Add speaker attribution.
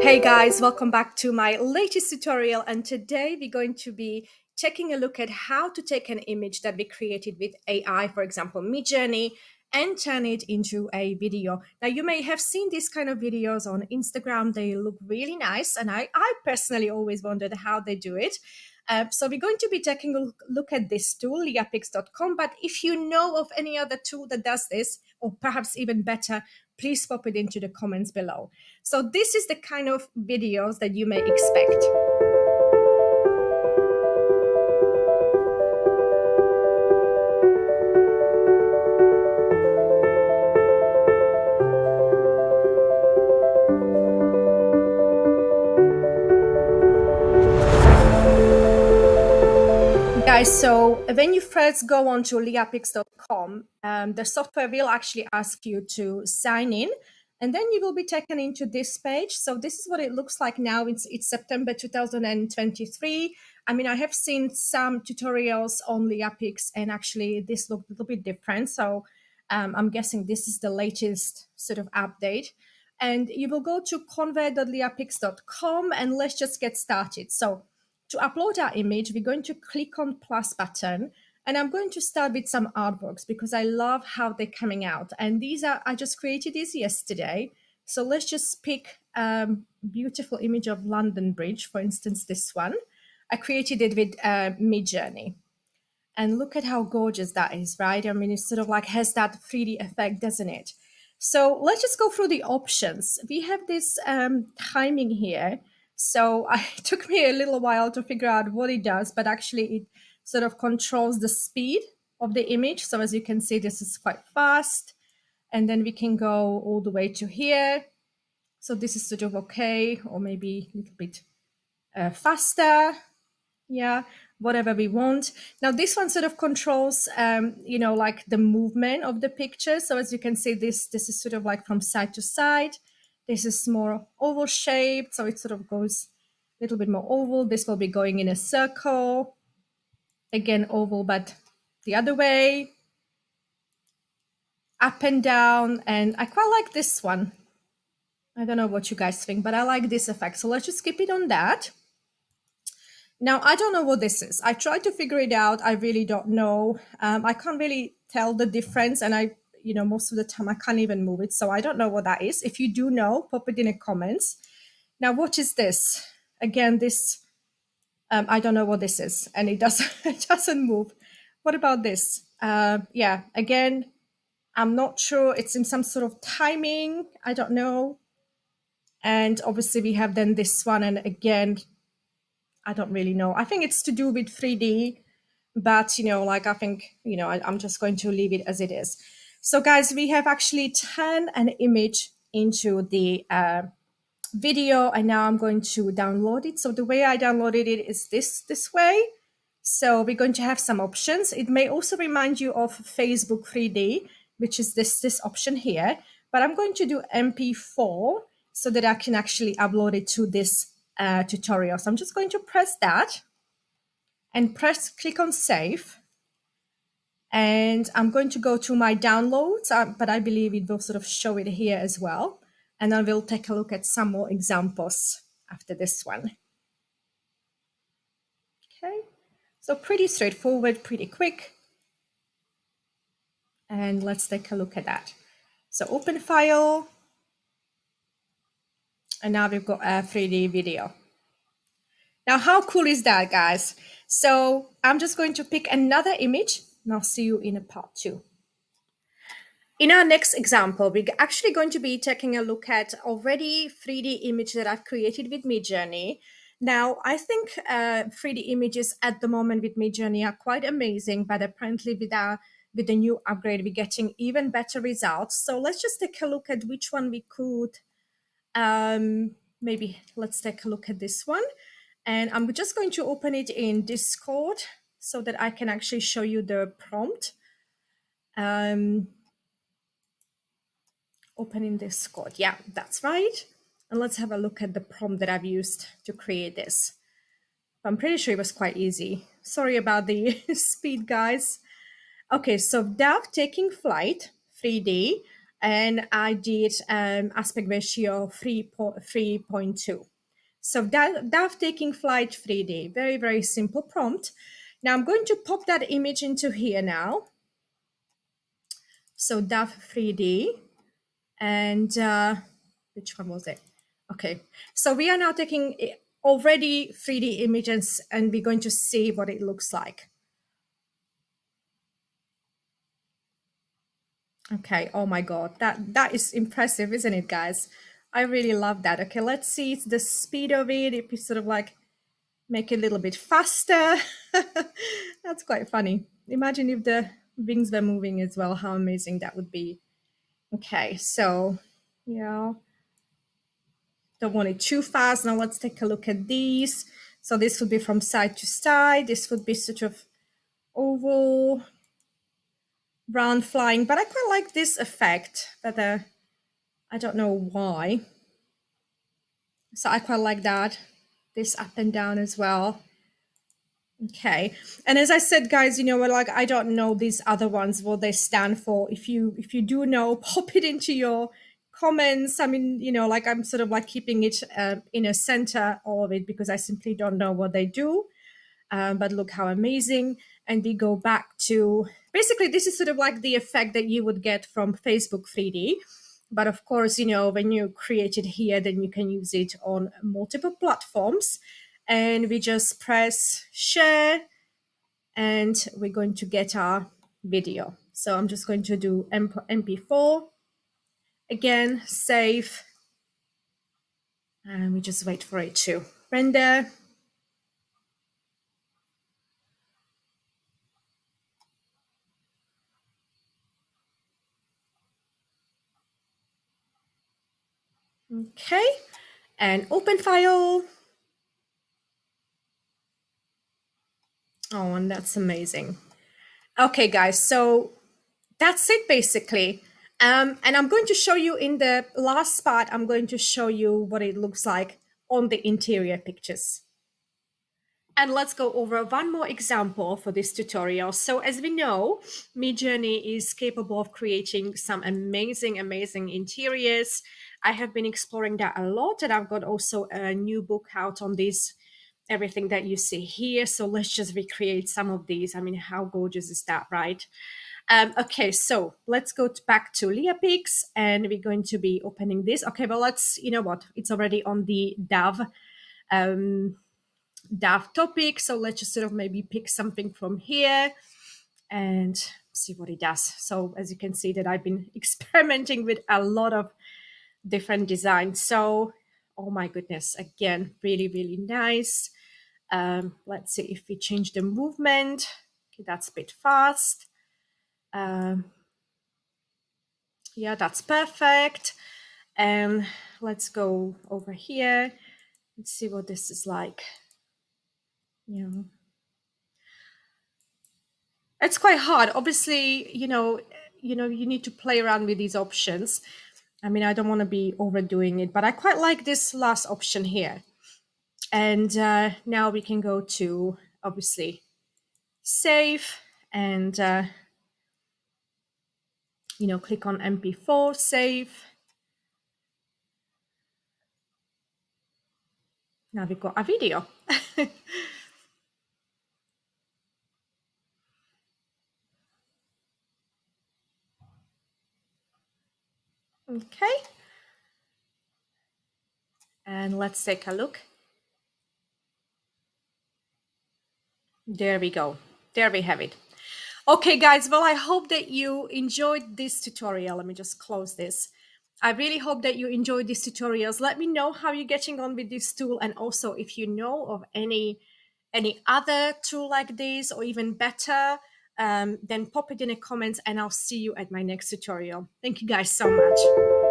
Speaker 1: Hey guys, welcome back to my latest tutorial, and today we're going to be taking a look at how to take an image that we created with AI, for example Midjourney, and turn it into a video. Now you may have seen these kind of videos on Instagram. They look really nice, and I personally always wondered how they do it. So we're going to be taking a look at this tool, leapix.com. But if you know of any other tool that does this, or perhaps even better, please pop it into the comments below. So this is the kind of videos that you may expect. Guys, so when you first go on to leapix.com, the software will actually ask you to sign in, and then you will be taken into this page. So this is what it looks like now. It's September 2023. I mean, I have seen some tutorials on Leapix, and actually this looked a little bit different. So I'm guessing this is the latest sort of update. And you will go to convert.leapix.com, and let's just get started. So to upload our image, we're going to click on plus button, and I'm going to start with some artworks because I love how they're coming out. And I just created these yesterday. So let's just pick a beautiful image of London Bridge, for instance, this one. I created it with Midjourney. And look at how gorgeous that is, right? I mean, it sort of like has that 3D effect, doesn't it? So let's just go through the options. We have this timing here. So it took me a little while to figure out what it does, but actually it sort of controls the speed of the image. So as you can see, this is quite fast. And then we can go all the way to here. So this is sort of okay, or maybe a little bit faster. Yeah, whatever we want. Now this one sort of controls, like the movement of the picture. So as you can see, this is sort of like from side to side. This is more oval shaped, so it sort of goes a little bit more oval. This will be going in a circle. Again, oval, but the other way. Up and down, and I quite like this one. I don't know what you guys think, but I like this effect. So let's just keep it on that. Now, I don't know what this is. I tried to figure it out. I really don't know. I can't really tell the difference. And most of the time I can't even move it. So I don't know what that is. If you do know, pop it in the comments. Now, what is this? Again, I don't know what this is. And it doesn't move. What about this? Yeah, again, I'm not sure. It's in some sort of timing. I don't know. And obviously we have then this one. And again, I don't really know. I think it's to do with 3D, but I think, I'm just going to leave it as it is. So guys, we have actually turned an image into the video, and now I'm going to download it. So the way I downloaded it is this way. So we're going to have some options. It may also remind you of Facebook 3D, which is this option here, but I'm going to do MP4 so that I can actually upload it to this tutorial. So I'm just going to press that and click on save. And I'm going to go to my downloads, but I believe it will sort of show it here as well. And then we'll take a look at some more examples after this one. Okay, so pretty straightforward, pretty quick. And let's take a look at that. So open file. And now we've got a 3D video. Now, how cool is that, guys? So I'm just going to pick another image, and I'll see you in a part 2. In our next example, we're actually going to be taking a look at already 3D image that I've created with Midjourney. Now, I think 3D images at the moment with Midjourney are quite amazing, but apparently with the new upgrade, we're getting even better results. So let's just take a look at which one we could. Maybe let's take a look at this one. And I'm just going to open it in Discord so that I can actually show you the prompt. Open in Discord. Yeah, that's right. And let's have a look at the prompt that I've used to create this. I'm pretty sure it was quite easy. Sorry about the speed, guys. Okay, so dove taking flight, 3D. and I did aspect ratio 3.2. So DAV taking flight 3D, very, very simple prompt. Now I'm going to pop that image into here now. So DAV 3D, and which one was it? Okay, so we are now taking already 3D images, and we're going to see what it looks like. Okay, oh my God, that is impressive, isn't it, guys? I really love that. Okay, let's see the speed of it. If we sort of like make it a little bit faster. That's quite funny. Imagine if the wings were moving as well, how amazing that would be. Okay, so yeah, don't want it too fast. Now let's take a look at these. So this would be from side to side. This would be sort of oval, round flying, but I quite like this effect, but I don't know why. So I quite like that. This up and down as well. Okay. And as I said, guys, you know, like I don't know these other ones, what they stand for. If you do know, pop it into your comments. I mean, you know, like I'm sort of like keeping it in a center of it because I simply don't know what they do. But look how amazing. And we go back to basically this is sort of like the effect that you would get from Facebook 3D. But of course, you know, when you create it here, then you can use it on multiple platforms. And we just press share and we're going to get our video. So I'm just going to do MP4. Again, save. And we just wait for it to render. Okay, and open file. Oh, and that's amazing. Okay, guys, so that's it basically. And I'm going to show you in the last part, I'm going to show you what it looks like on the interior pictures. And let's go over one more example for this tutorial. So as we know, Midjourney is capable of creating some amazing, amazing interiors. I have been exploring that a lot, and I've got also a new book out on this, everything that you see here. So let's just recreate some of these. I mean, how gorgeous is that, right? Okay, so let's go back to LeaPix, and we're going to be opening this. Okay, well, let's, you know what, it's already on the DAV topic. So let's just sort of maybe pick something from here and see what it does. So as you can see that I've been experimenting with a lot of different designs. So, oh my goodness, again, really, really nice. Let's see if we change the movement. Okay, that's a bit fast. Yeah, that's perfect. And let's go over here and see what this is like. You know, it's quite hard. Obviously, you need to play around with these options. I mean, I don't want to be overdoing it, but I quite like this last option here. And now we can go to obviously save and click on MP4 save. Now we've got a video. Okay. And let's take a look. There we go. There we have it. Okay, guys. Well, I hope that you enjoyed this tutorial. Let me just close this. I really hope that you enjoyed these tutorials. Let me know how you're getting on with this tool. And also if you know of any other tool like this or even better, then pop it in the comments and I'll see you at my next tutorial. Thank you guys so much.